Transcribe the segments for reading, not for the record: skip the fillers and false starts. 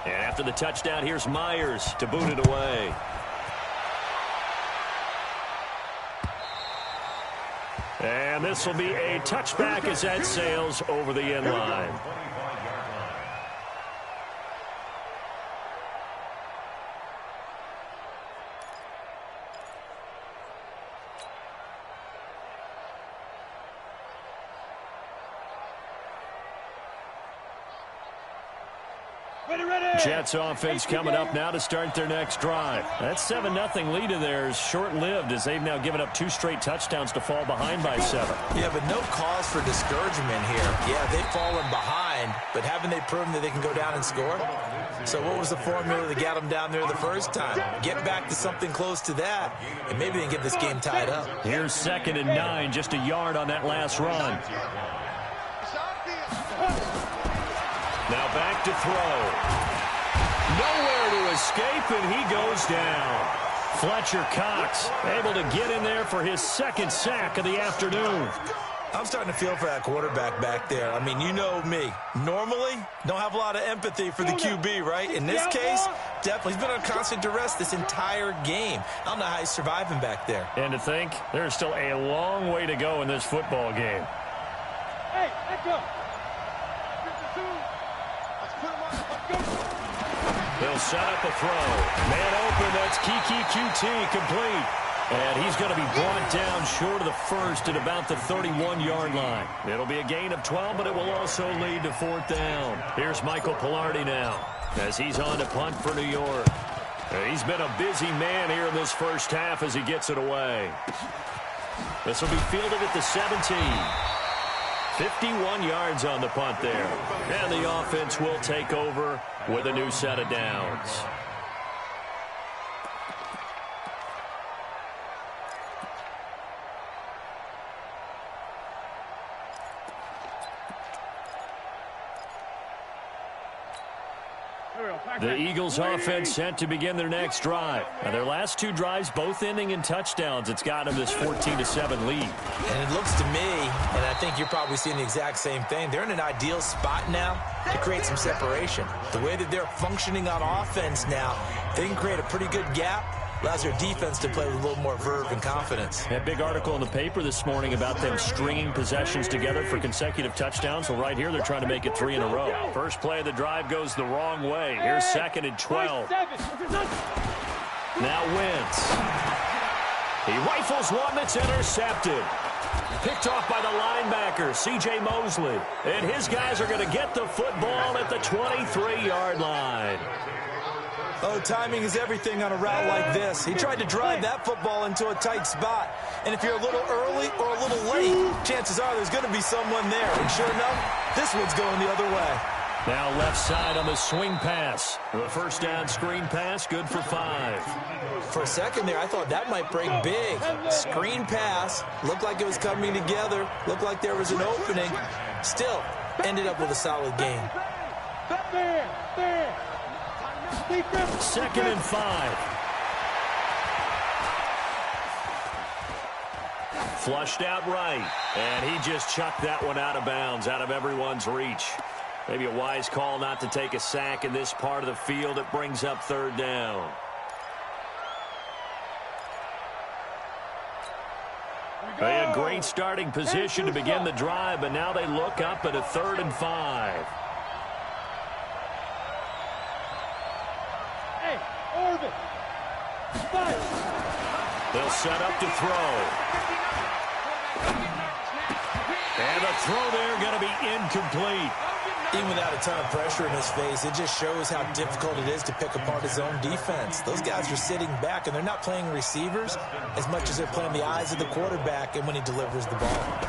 And after the touchdown, here's Myers to boot it away. And this will be a touchback as that sails over the end line. Jets offense coming up now to start their next drive. That 7-0 lead of theirs short-lived as they've now given up 2 straight touchdowns to fall behind by 7. Yeah, but no cause for discouragement here. Yeah, they've fallen behind, but haven't they proven that they can go down and score? So what was the formula that got them down there the first time? Get back to something close to that, and maybe they can get this game tied up. Here's 2nd and 9, just a yard on that last run. Now back to throw. Nowhere to escape, and he goes down. Fletcher Cox able to get in there for his 2nd sack of the afternoon. I'm starting to feel for that quarterback back there. I mean, you know me. Normally, don't have a lot of empathy for the QB, right? In this case, definitely. He's been on constant duress this entire game. I don't know how he's surviving back there. And to think, there's still a long way to go in this football game. Hey, let's go. He'll set up a throw. Man open, that's Kiki QT complete. And he's going to be brought down short of the first at about the 31-yard line. It'll be a gain of 12, but it will also lead to 4th down. Here's Michael Pilardi now as he's on to punt for New York. He's been a busy man here in this first half as he gets it away. This will be fielded at the 17. 51 yards on the punt there. And the offense will take over with a new set of downs. The Eagles offense set to begin their next drive. Now, their last 2 drives both ending in touchdowns. It's got them this 14-7 lead. And it looks to me, and I think you're probably seeing the exact same thing, they're in an ideal spot now to create some separation. The way that they're functioning on offense now, they can create a pretty good gap. Allows their defense to play with a little more verve and confidence. A big article in the paper this morning about them stringing possessions together for consecutive touchdowns. Well, right here, they're trying to make it 3 in a row. First play of the drive goes the wrong way. Here's 2nd and 12. Now Wentz. He rifles one that's intercepted. Picked off by the linebacker, C.J. Mosley. And his guys are going to get the football at the 23-yard line. Oh, timing is everything on a route like this. He tried to drive that football into a tight spot. And if you're a little early or a little late, chances are there's going to be someone there. And sure enough, this one's going the other way. Now left side on the swing pass. The first down screen pass, good for 5. For a second there, I thought that might break big. Screen pass, looked like it was coming together, looked like there was an opening. Still, ended up with a solid game. 2nd and 5. Flushed out right. And he just chucked that one out of bounds, out of everyone's reach. Maybe a wise call not to take a sack in this part of the field. It brings up 3rd down. They had great starting position to begin the drive, but now they look up at a 3rd and 5. They'll set up to throw. And the throw there going to be incomplete. Even without a ton of pressure in his face, it just shows how difficult it is to pick apart his own defense. Those guys are sitting back, and they're not playing receivers as much as they're playing the eyes of the quarterback and when he delivers the ball.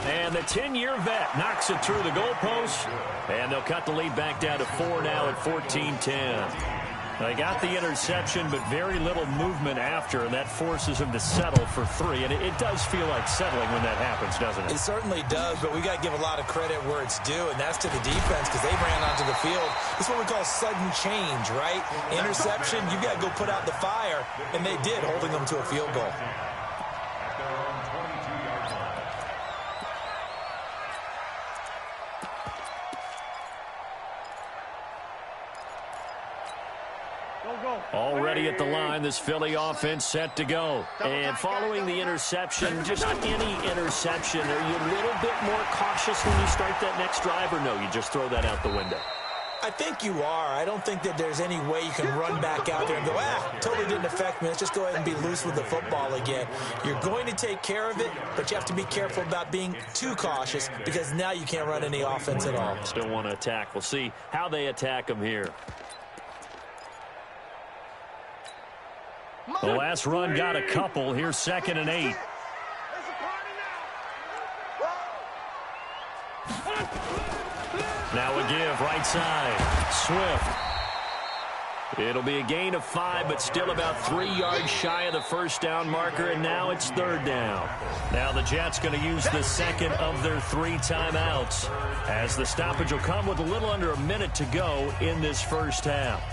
And the 10-year vet knocks it through the goalpost, and they'll cut the lead back down to 4 now at 14-10. They got the interception, but very little movement after, and that forces them to settle for 3. And it does feel like settling when that happens, doesn't it? It certainly does, but we got to give a lot of credit where it's due, and that's to the defense because they ran onto the field. This is what we call sudden change, right? Interception, you got to go put out the fire, and they did, holding them to a field goal. ready at the line. This Philly offense set to go. And following the interception, just any interception, are you a little bit more cautious when you start that next drive, or no, you just throw that out the window? I think you are. I don't think that there's any way you can run back out there and go, totally didn't affect me. Let's just go ahead and be loose with the football again. You're going to take care of it, but you have to be careful about being too cautious because now you can't run any offense at all. Still want to attack. We'll see how they attack them here. The last run got a couple. Here's 2nd and 8. Now a give, right side. Swift. It'll be a gain of 5, but still about 3 yards shy of the first down marker, and now it's 3rd down. Now the Jets going to use the second of their 3 timeouts, as the stoppage will come with a little under a minute to go in this first half.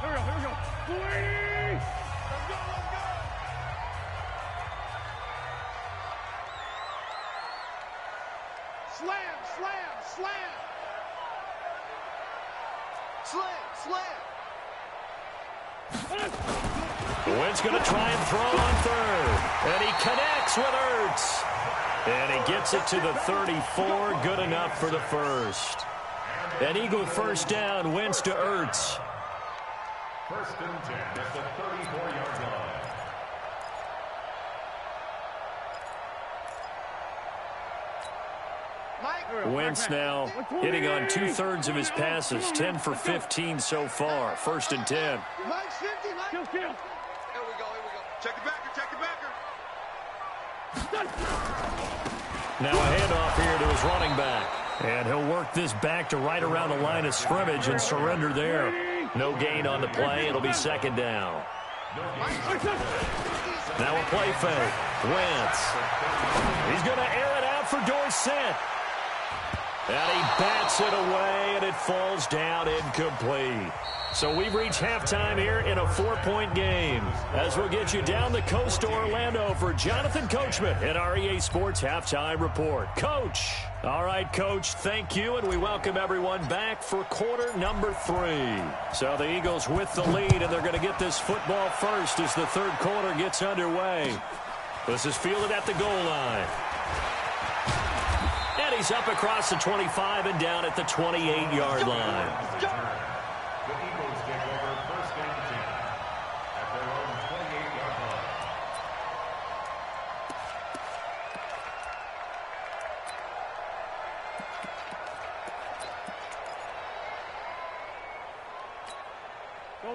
Here we go. Slam, slam, slam. Slam. Wentz going to try and throw on 3rd. And he connects with Ertz. And he gets it to the 34. Good enough for the first. An Eagle first down. Wentz to Ertz. 1st and 10 at the 34-yard line. Wentz now hitting on 2/3 of his passes, 10 for 15 so far. 1st and 10. Mike's 50, Mike. Here we go. Check the backer. Now a handoff here to his running back. And he'll work this back to right around the line of scrimmage and surrender there. No gain on the play. It'll be 2nd down. Now a play fake. Wentz. He's going to air it out for Dorsett. And he bats it away, and it falls down incomplete. So we've reached halftime here in a 4-point game. As we'll get you down the coast to Orlando for Jonathan Coachman in our EA Sports Halftime Report. Coach. All right, Coach, thank you, and we welcome everyone back for quarter number 3. So the Eagles with the lead, and they're going to get this football first as the 3rd quarter gets underway. This is fielded at the goal line. And he's up across the 25 and down at the 28-yard line. The Eagles take over 1st and 10 at their own 28-yard line.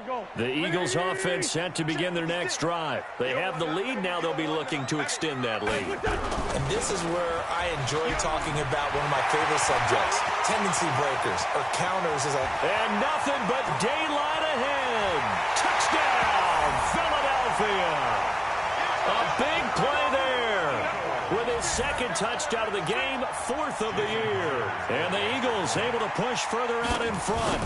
Go. The Eagles offense set to begin their next drive. They have the lead. Now they'll be looking to extend that lead. And this is where I enjoy talking about one of my favorite subjects, tendency breakers or counters. And nothing but daylight ahead. Touchdown, Philadelphia. A big play there. With his 2nd touchdown of the game, 4th of the year. And the Eagles able to push further out in front.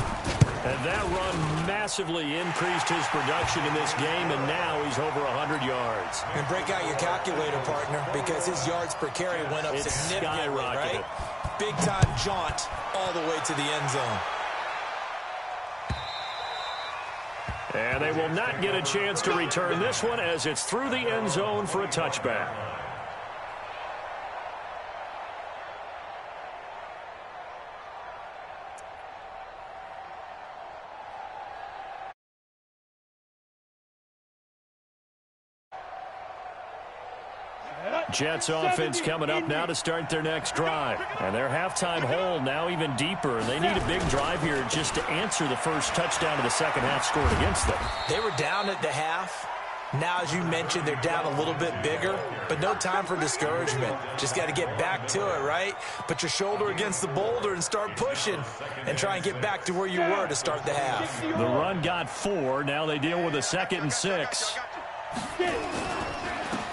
And that run massively increased his production in this game, and now he's over 100 yards. And break out your calculator, partner, because his yards per carry went up significantly, right? Big-time jaunt all the way to the end zone. And they will not get a chance to return this one as it's through the end zone for a touchback. Jets offense coming up now to start their next drive. And their halftime hole now even deeper. And they need a big drive here just to answer the first touchdown of the second half scored against them. They were down at the half. Now, as you mentioned, they're down a little bit bigger, but no time for discouragement. Just got to get back to it, right? Put your shoulder against the boulder and start pushing and try and get back to where you were to start the half. The run got 4. Now they deal with a 2nd and 6.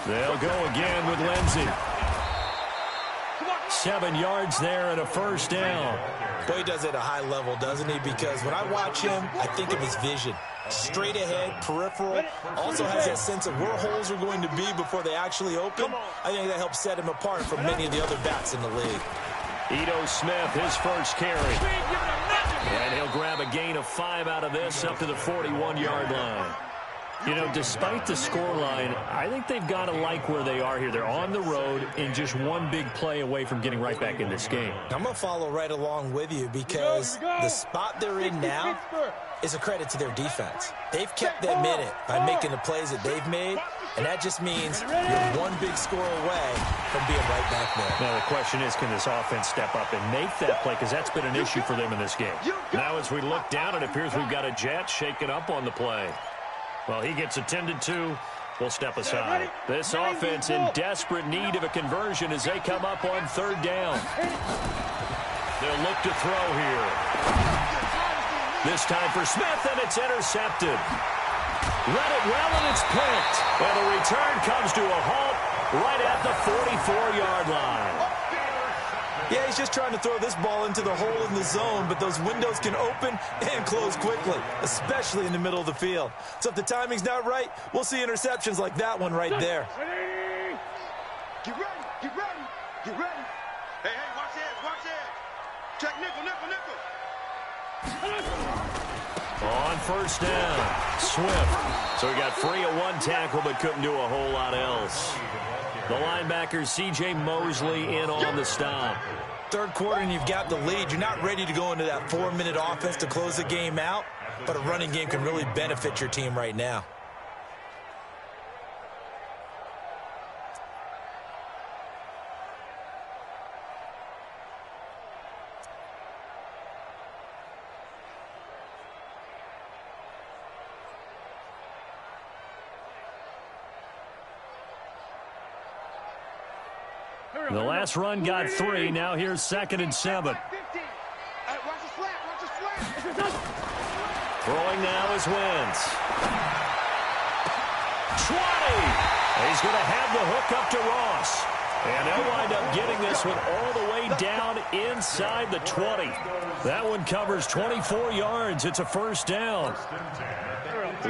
They'll go again with Lindsey. 7 yards there and a first down. Boy, he does it at a high level, doesn't he? Because when I watch him, I think of his vision. Straight ahead, peripheral. Also has that sense of where holes are going to be before they actually open. I think that helps set him apart from many of the other backs in the league. Ito Smith, his first carry. And he'll grab a gain of 5 out of this up to the 41-yard line. You know, despite the scoreline, I think they've got to like where they are here. They're on the road and just one big play away from getting right back in this game. I'm going to follow right along with you because the spot they're in now is a credit to their defense. They've kept them in it by making the plays that they've made, and that just means you're one big score away from being right back there. Now the question is, can this offense step up and make that play? Because that's been an issue for them in this game. Now as we look down, it appears we've got a Jet shaking up on the play. Well, he gets attended to. We'll step aside. This offense in desperate need of a conversion as they come up on 3rd down. They'll look to throw here. This time for Smith, and it's intercepted. Read it well, and it's picked. And the return comes to a halt right at the 44-yard line. Yeah, he's just trying to throw this ball into the hole in the zone, but those windows can open and close quickly, especially in the middle of the field. So if the timing's not right, we'll see interceptions like that one right there. Get ready, get ready, get ready. Hey, watch the edge, watch the edge. Check nickel, nickel, nickel. On 1st down, Swift. So he got free of 1 tackle but couldn't do a whole lot else. The linebacker, C.J. Mosley, in on the stop. 3rd quarter and you've got the lead. You're not ready to go into that 4-minute offense to close the game out, but a running game can really benefit your team right now. The last run got 3. Now here's 2nd and 7. Throwing now is Wentz. 20. He's going to have the hook up to Ross. And they'll wind up getting this one all the way down inside the 20. That one covers 24 yards. It's a 1st down.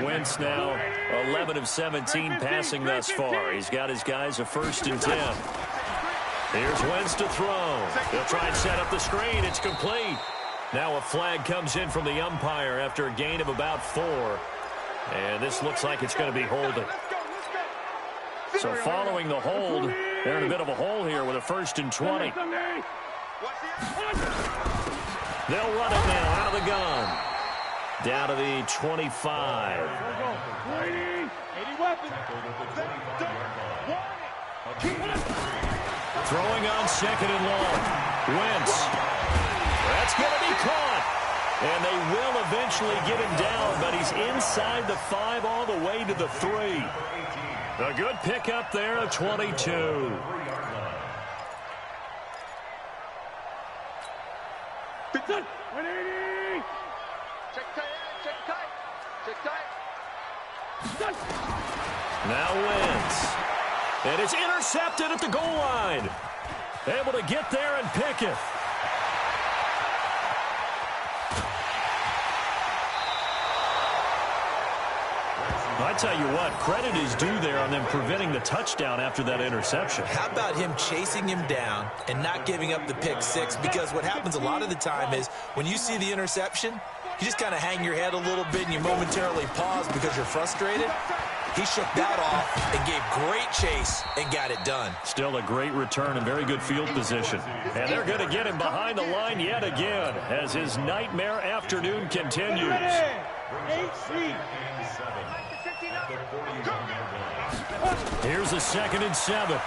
Wentz now 11 of 17 passing thus far. He's got his guys a 1st and 10. Here's Wentz to throw. He'll try and set up the screen. It's complete. Now a flag comes in from the umpire after a gain of about 4. And this looks like it's going to be holding. So following the hold, they're in a bit of a hole here with a 1st and 20. They'll run it now out of the gun. Down to the 25. 80 weapons. Throwing on 2nd and long. Wentz. That's going to be caught. And they will eventually get him down, but he's inside the 5 all the way to the 3. A good pickup there of 22. Check tight, Check tight. Check tight. Now Wentz. And it's intercepted at the goal line. Able to get there and pick it. I tell you what, credit is due there on them preventing the touchdown after that interception. How about him chasing him down and not giving up the pick 6? Because what happens a lot of the time is when you see the interception, you just kind of hang your head a little bit and you momentarily pause because you're frustrated. He shook that off and gave great chase and got it done. Still a great return and very good field position. And they're going to get him behind the line yet again as his nightmare afternoon continues. Here's a 2nd and 7.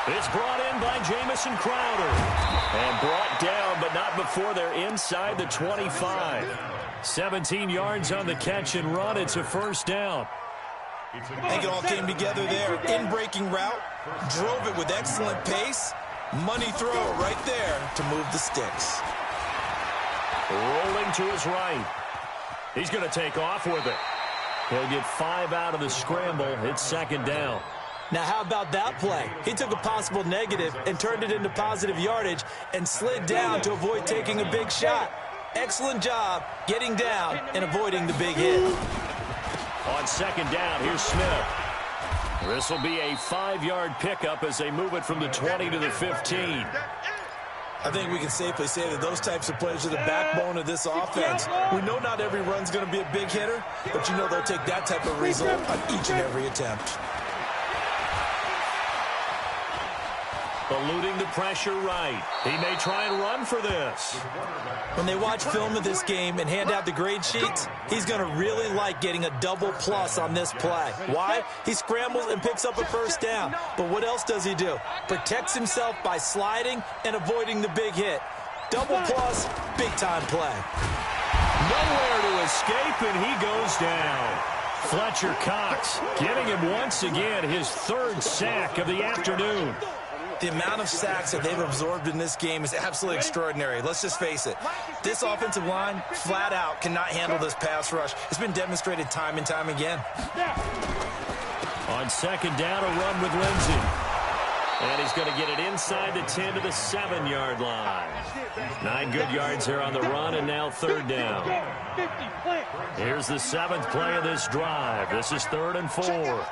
It's brought in by Jamison Crowder. And brought down, but not before they're inside the 25. 17 yards on the catch and run. It's a 1st down. I think it all came together there. In-breaking route. Drove it with excellent pace. Money throw right there to move the sticks. Rolling to his right. He's going to take off with it. He'll get 5 out of the scramble. It's 2nd down. Now, how about that play? He took a possible negative and turned it into positive yardage and slid down to avoid taking a big shot. Excellent job getting down and avoiding the big hit. On 2nd down, here's Smith. This will be a 5-yard pickup as they move it from the 20 to the 15. I think we can safely say that those types of plays are the backbone of this offense. We know not every run's going to be a big hitter, but you know they'll take that type of result on each and every attempt. Eluding the pressure right. He may try and run for this. When they watch film of this game and hand out the grade sheets, he's going to really like getting a double plus on this play. Why? He scrambles and picks up a first down. But what else does he do? Protects himself by sliding and avoiding the big hit. Double plus, big-time play. Nowhere to escape, and he goes down. Fletcher Cox getting him once again his third sack of the afternoon. The amount of sacks that they've absorbed in this game is absolutely extraordinary. Let's just face it. This offensive line, flat out, cannot handle this pass rush. It's been demonstrated time and time again. On second down, a run with Lindsey. And he's going to get it inside the 10 to the 7-yard line. 9 good yards here on the run, and now third down. Here's the 7th play of this drive. This is 3rd and 4.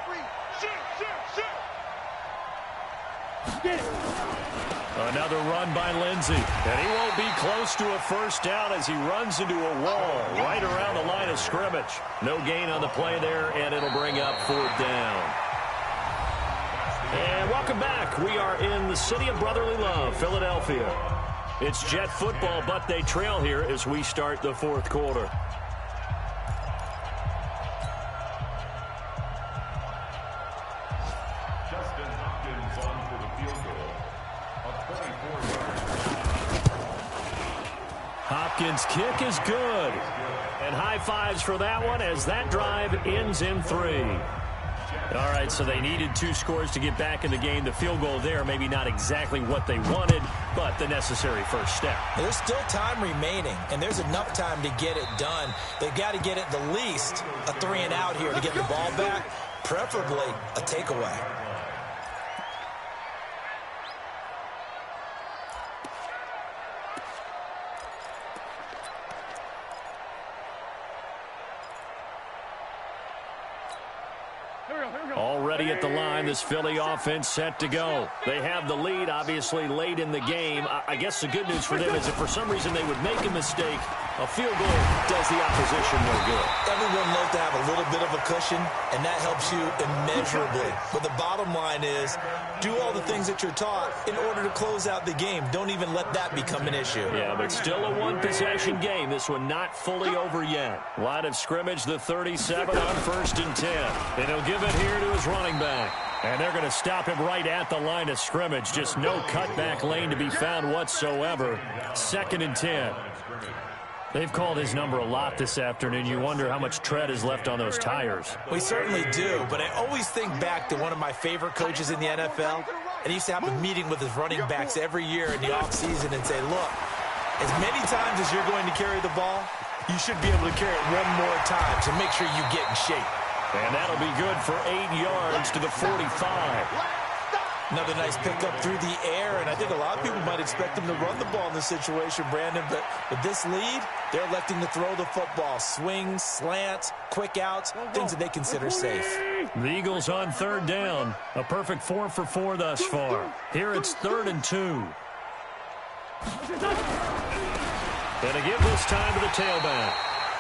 Another run by Lindsey, and he won't be close to a first down as he runs into a wall right around the line of scrimmage. No gain on the play there, and it'll bring up 4th down. And welcome back. We are in the city of brotherly love, Philadelphia. It's Jet football, but they trail here as we start the 4th quarter. Hopkins' kick is good. And high fives for that one as that drive ends in 3. All right, so they needed 2 scores to get back in the game. The field goal there, maybe not exactly what they wanted, but the necessary first step. There's still time remaining, and there's enough time to get it done. They've got to get at the least a 3-and-out here to get the ball back, preferably a takeaway. Already at the line, this Philly offense set to go. They have the lead, obviously, late in the game. I guess the good news for them is if for some reason they would make a mistake, a field goal does the opposition no good. Everyone loves to have a little bit of a cushion, and that helps you immeasurably. But the bottom line is, do all the things that you're taught in order to close out the game. Don't even let that become an issue. Yeah, but still a one-possession game. This one not fully over yet. Line of scrimmage, the 37 on 1st and 10. And he'll give it here to his running back. And they're going to stop him right at the line of scrimmage. Just no cutback lane to be found whatsoever. 2nd and 10. They've called his number a lot this afternoon. You wonder how much tread is left on those tires. We certainly do, but I always think back to one of my favorite coaches in the NFL, and he used to have a meeting with his running backs every year in the offseason and say, look, as many times as you're going to carry the ball, you should be able to carry it one more time to make sure you get in shape. And that'll be good for 8 yards to the 45. Another nice pickup through the air, and I think a lot of people might expect them to run the ball in this situation, Brandon, but with this lead, they're electing to throw the football. Swings, slants, quick outs, things that they consider safe. The Eagles on 3rd down. A perfect 4 for 4 thus far. Here it's 3rd and 2. And to give this time to the tailback.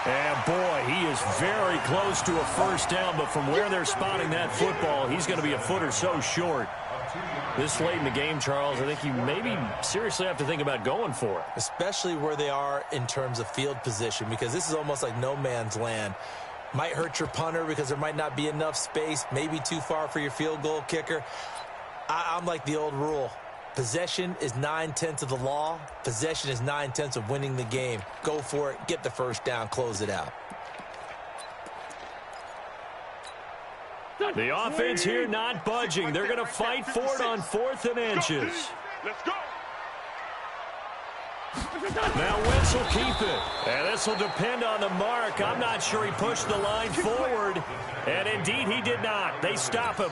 And, boy, he is very close to a first down, but from where they're spotting that football, he's going to be a foot or so short. This late in the game, Charles, I think you maybe seriously have to think about going for it. Especially where they are in terms of field position, because this is almost like no man's land. Might hurt your punter because there might not be enough space, maybe too far for your field goal kicker. I'm like the old rule. Possession is 9/10 of the law. Possession is 9/10 of winning the game. Go for it. Get the first down. Close it out. The offense here not budging. They're going to fight for it on 4th and inches. Let's go. Now Wentz will keep it. And this will depend on the mark. I'm not sure he pushed the line forward. And indeed he did not. They stop him.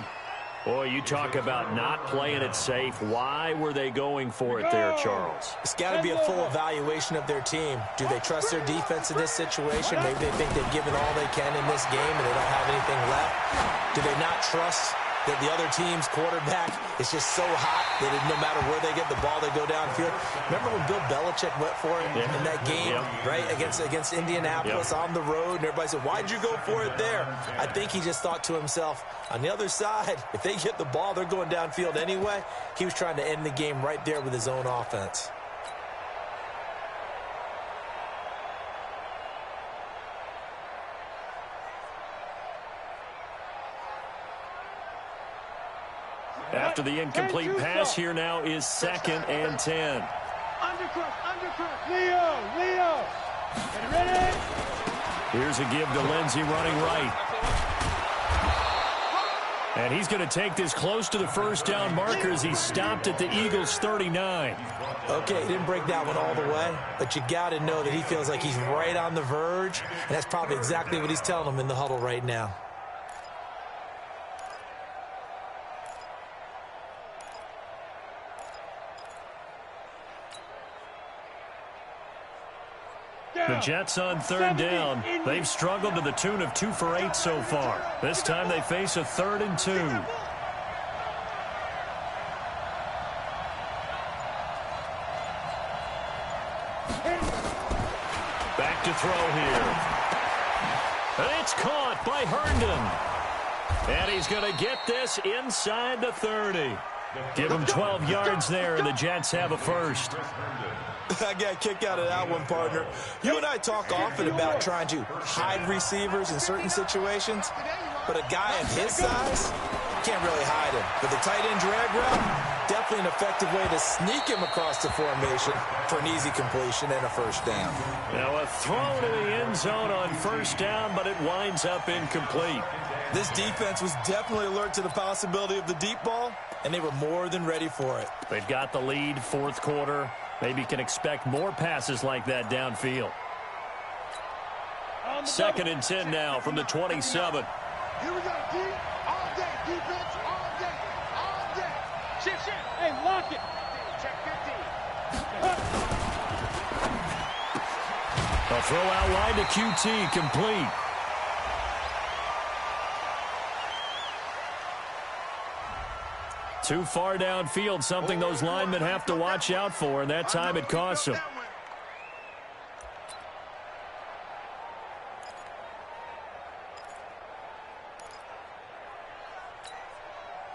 Boy, you talk about not playing it safe. Why were they going for it there, Charles? It's got to be a full evaluation of their team. Do they trust their defense in this situation? Maybe they think they've given all they can in this game and they don't have anything left. Do they not trust that the other team's quarterback is just so hot that no matter where they get the ball, they go downfield. Remember when Bill Belichick went for it in that game, right, against Indianapolis on the road, and everybody said, why'd you go for it there? I think he just thought to himself, on the other side, if they get the ball, they're going downfield anyway. He was trying to end the game right there with his own offense. After the incomplete pass, here now is 2nd and 10. Undercut. Leo. Get ready. Here's a give to Lindsey running right. And he's going to take this close to the first down marker as he stopped at the Eagles' 39. Okay, he didn't break that one all the way, but you got to know that he feels like he's right on the verge, and that's probably exactly what he's telling them in the huddle right now. The Jets on 3rd down. They've struggled to the tune of 2 for 8 so far. This time they face a 3rd and 2. Back to throw here. And it's caught by Herndon. And he's going to get this inside the 30. Give him 12 yards there, and the Jets have a first. I got a kick out of that one, partner. You and I talk often about trying to hide receivers in certain situations, but a guy of his size can't really hide him. But the tight end drag route, definitely an effective way to sneak him across the formation for an easy completion and a first down. Now a throw to the end zone on first down, but it winds up incomplete. This defense was definitely alert to the possibility of the deep ball, and they were more than ready for it. They've got the lead, 4th quarter. Maybe can expect more passes like that downfield. 2nd and 10 now from the 27. Here we go, D. All day, defense, all day. Shift. Hey, lock it. Check 15. A throw out wide to QT, complete. Too far downfield, something those linemen have to watch out for, and that time it costs them.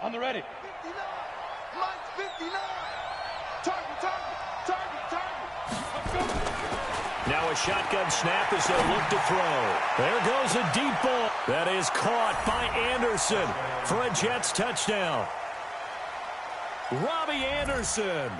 On the ready. 59. Mike's 59. Target. Now a shotgun snap as they'll look to throw. There goes a deep ball. That is caught by Anderson for a Jets touchdown. Robbie Anderson,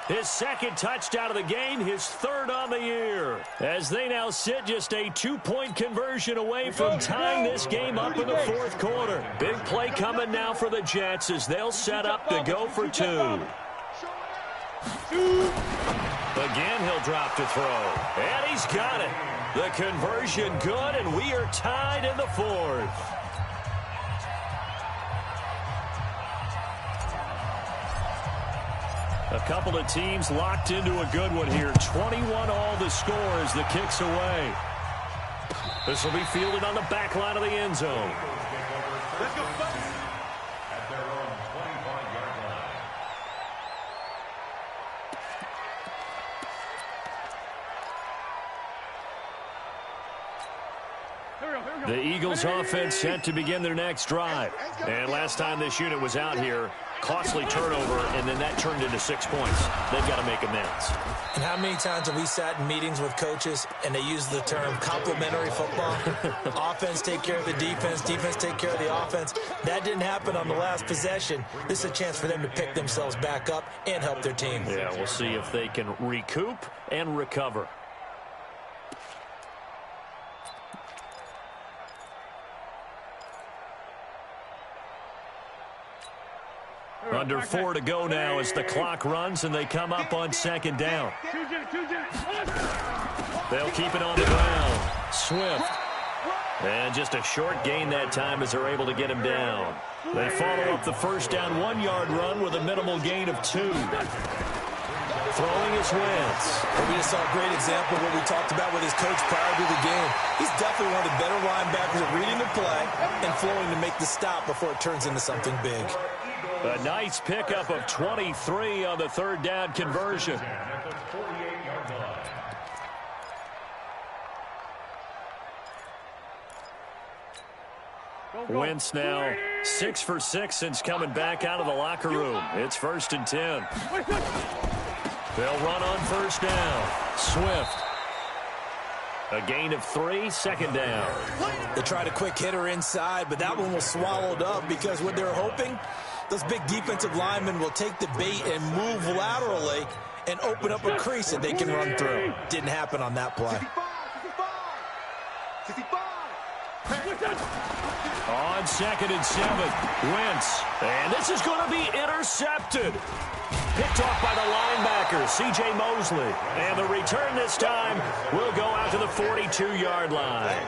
his 2nd touchdown of the game, his 3rd on the year. As they now sit just a 2-point conversion away from tying this game up in the 4th quarter. Big play coming now for the Jets as they'll set up to go for 2. Again, he'll drop to throw. And he's got it. The conversion good, and we are tied in the 4th. A couple of teams locked into a good one here. 21 all the score as the kick's away. This will be fielded on the back line of the end zone. Let's go, Bucks. At their own 25-yard line. The Eagles offense set to begin their next drive. And last time this unit was out here, costly turnover, and then that turned into 6 points. They've got to make amends. And how many times have we sat in meetings with coaches and they use the term complementary football? Offense take care of the defense, defense take care of the offense. That didn't happen on the last possession. This is a chance for them to pick themselves back up and help their team. Yeah, we'll see if they can recoup and recover. Under 4 to go now as the clock runs and they come up on 2nd down. They'll keep it on the ground. Swift. And just a short gain that time as they're able to get him down. They follow up the first down 1-yard run with a minimal gain of 2. throwing is Wentz. We just saw a great example of what we talked about with his coach prior to the game. He's definitely one of the better linebackers at reading the play and flowing to make the stop before it turns into something big. A nice pickup of 23 on the third down conversion. Wentz now 6 for 6 since coming back out of the locker room. It's 1st and 10. They'll run on first down. Swift. A gain of 3, 2nd down. They tried a quick hitter inside, but that one was swallowed up because what they're hoping, those big defensive linemen will take the bait and move laterally and open up a crease that they can run through. Didn't happen on that play. On 2nd and 7, Wentz. And this is going to be intercepted. Picked off by the linebacker, C.J. Mosley. And the return this time will go out to the 42-yard line.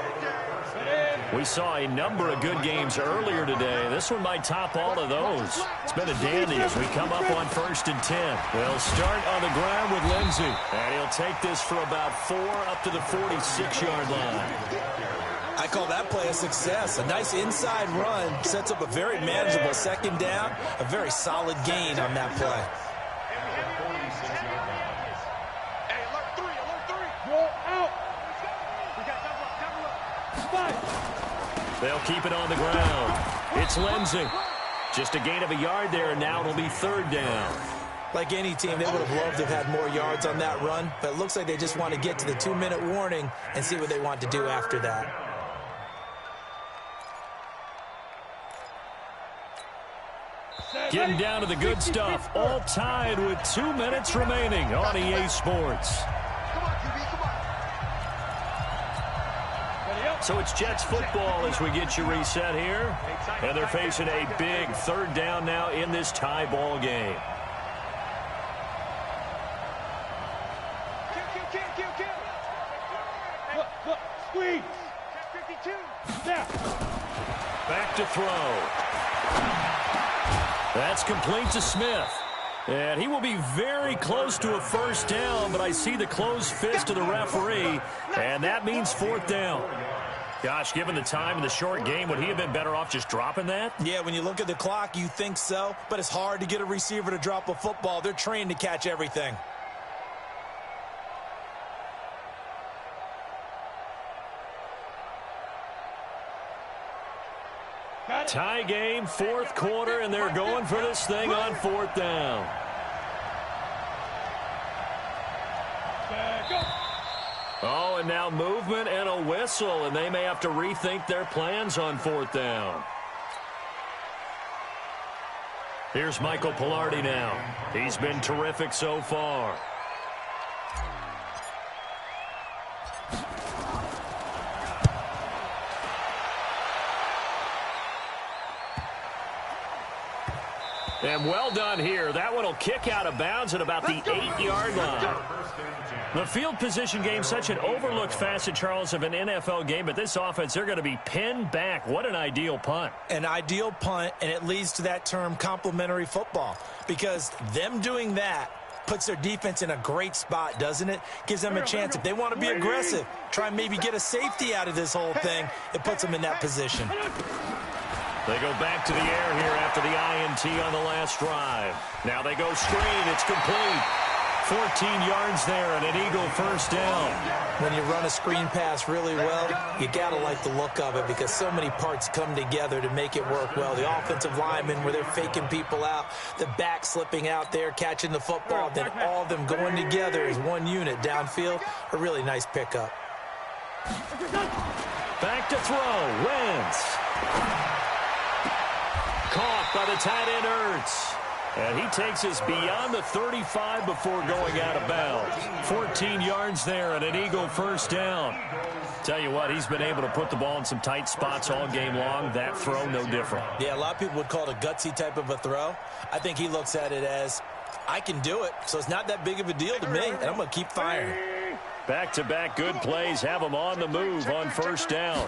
We saw a number of good games earlier today. This one might top all of those. It's been a dandy as we come up on 1st and 10. They'll start on the ground with Lindsey. And he'll take this for about 4 up to the 46-yard line. I call that play a success. A nice inside run sets up a very manageable 2nd down. A very solid gain on that play. Hey, alert 3. Roll out. They'll keep it on the ground. It's Lindsey. Just a gain of a yard there, and now it'll be 3rd down. Like any team, they would have loved to have had more yards on that run, but it looks like they just want to get to the 2-minute warning and see what they want to do after that. Getting down to the good stuff. All tied with 2 minutes remaining on EA Sports. Come on, QB, come on. So it's Jets football as we get you reset here. And they're facing a big 3rd down now in this tie ball game. Look, squeeze. 52. Now. Back to throw. That's complete to Smith. And he will be very close to a 1st down, but I see the closed fist of the referee, and that means 4th down. Gosh, given the time in the short game, would he have been better off just dropping that? Yeah, when you look at the clock, you think so, but it's hard to get a receiver to drop a football. They're trained to catch everything. Tie game, 4th quarter, and they're going for this thing on 4th down. Oh, and now movement and a whistle, and they may have to rethink their plans on 4th down. Here's Michael Pilardi now. He's been terrific so far. And well done here. That one will kick out of bounds at about the 8-yard line. The field position game, such an overlooked facet, Charles, of an NFL game. But this offense, they're going to be pinned back. What an ideal punt. An ideal punt, and it leads to that term complementary football. Because them doing that puts their defense in a great spot, doesn't it? Gives them a chance. If they want to be aggressive, try and maybe get a safety out of this whole thing, it puts them in that position. They go back to the air here after the INT on the last drive. Now they go screen. It's complete. 14 yards there and an Eagle 1st down. When you run a screen pass really well, you got to like the look of it because so many parts come together to make it work well. The offensive linemen where they're faking people out, the back slipping out there, catching the football, then all of them going together as one unit downfield. A really nice pickup. Back to throw. Wentz. Caught by the tight end Ertz. And he takes us beyond the 35 before going out of bounds. 14 yards there and an Eagle 1st down. Tell you what, he's been able to put the ball in some tight spots all game long. That throw, no different. Yeah, a lot of people would call it a gutsy type of a throw. I think he looks at it as, I can do it, so it's not that big of a deal to me, and I'm going to keep firing. Back-to-back good plays have them on the move on 1st down.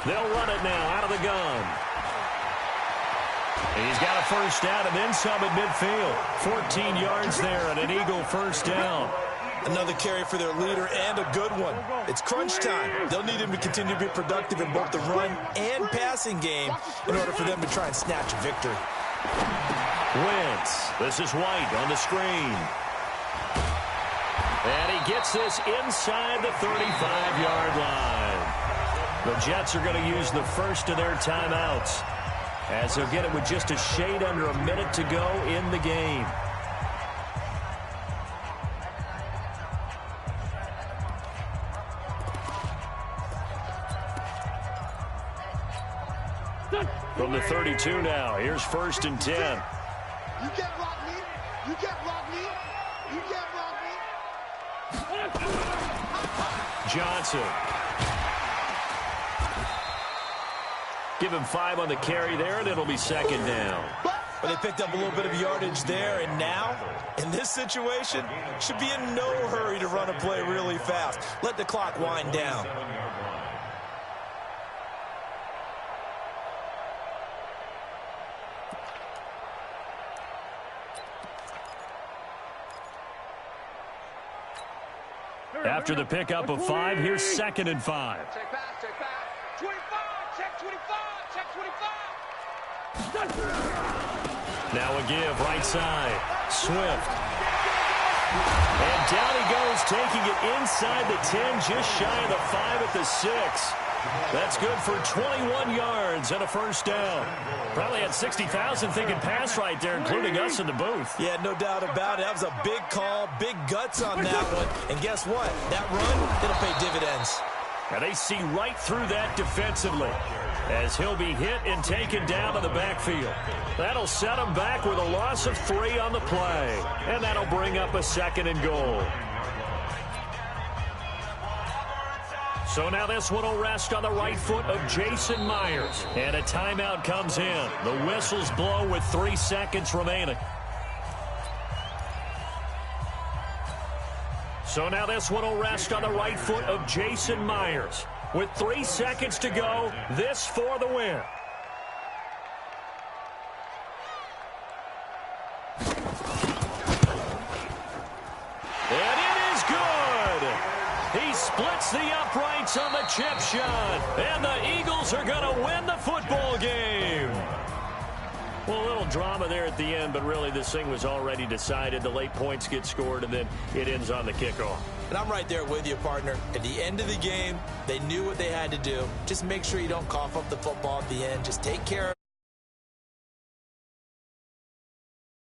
They'll run it now out of the gun. He's got a first down and then some at midfield. 14 yards there and an Eagle first down. Another carry for their leader and a good one. It's crunch time. They'll need him to continue to be productive in both the run and passing game in order for them to try and snatch a victory. Wentz. This is White on the screen. And he gets this inside the 35-yard line. The Jets are going to use the first of their timeouts, as they'll get it with just a shade under a minute to go in the game. From the 32 now, here's 1st and 10. You get rock me. You get rock me. You get rock me. Johnson. Give him 5 on the carry there, and it'll be 2nd down. But they picked up a little bit of yardage there, and now, in this situation, should be in no hurry to run a play really fast. Let the clock wind down. After the pickup of 5, here's 2nd and 5. Check back, check back. 25, check 25, check 25. Now a give right side. Swift. And down he goes, taking it inside the 10, just shy of the 5 at the 6. That's good for 21 yards and a first down. Probably had 60,000 thinking pass right there, including us in the booth. Yeah, no doubt about it. That was a big call, big guts on that one. And guess what? That run, it'll pay dividends. And they see right through that defensively, as he'll be hit and taken down to the backfield. That'll set him back with a loss of 3 on the play. And that'll bring up a 2nd and goal. So now this one will rest on the right foot of Jason Myers. And a timeout comes in. The whistles blow with 3 seconds remaining. So now this one will rest on the right foot of Jason Myers. With 3 seconds to go, this for the win. And it is good. He splits the uprights on the chip shot. And the Eagles are going to win the football game. Well, a little drama there at the end, but really this thing was already decided. The late points get scored, and then it ends on the kickoff. And I'm right there with you, partner. At the end of the game, they knew what they had to do. Just make sure you don't cough up the football at the end. Just take care